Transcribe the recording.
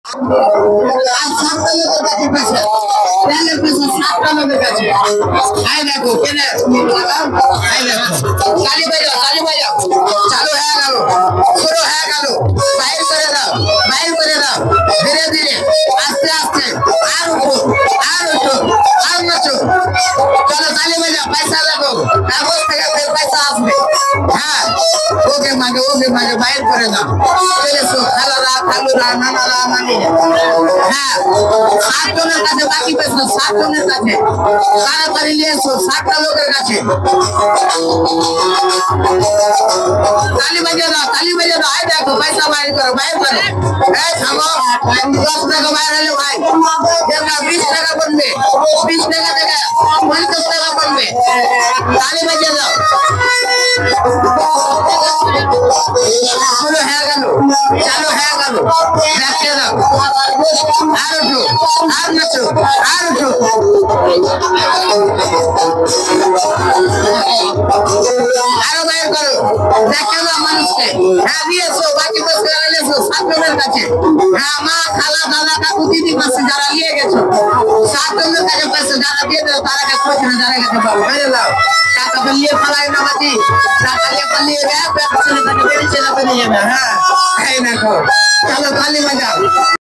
आज 7টা লোকের কাছে পয়সা ব্যাংকের পয়সা 7টা লোকের কাছে আই দেখো কেন আই দেখো কালী ভাইয়া চালু হয়ে গেল শুরু হয়ে গেল বাইর করে দাও ধীরে ধীরে আস্তে আস্তে আর উপর আর উঠো আর নাচো চলো কালী ভাইয়া পয়সা লাগো কাগজ থেকে পয়সা আসবে হ্যাঁ ওকে মাগে বাইর করে দাও চলেছো খালারা নানারা নানিরা হ্যাঁ 7 জনের কাছে বাকি পয়সা 7 জনের কাছে তাড়াতাড়ি নিয়ে এসো 7টা লোকের কাছে তালি বাজে দাও আই দেখো পয়সা বাইর করো এই থামো 10 টাকা বাইর হলো ভাই যেটা 20 টাকা বলবে 20 টাকা থেকে 50 টাকা বলবে তালি বাজে দাও শুরু হয়ে গেল চালু হয়ে গেল দেখতে দাও আর উঠো আর নাচো আর উঠো আরো বাইর করো দেখে দাও মানুষকে হ্যাঁ দিয়েছো বাকি পয়সা নিয়েছো 7 জনের কাছে হ্যাঁ মা খালা দাদা কাকু দিদি পাশে যারা নিয়ে গেছো 7 জনের কাছে পয়সা যারা দিয়ে দেবো তারা কাছে পয়সা না যারা কাছে পাবো বুঝে দাও টাকা বললিয়ে ফালাই না বাতি টাকা নিয়ে পালিয়ে গেছে ছেলে তাকে বেরিয়ে চলে যাবে হ্যাঁ এই দেখো চলো তালি বাজাও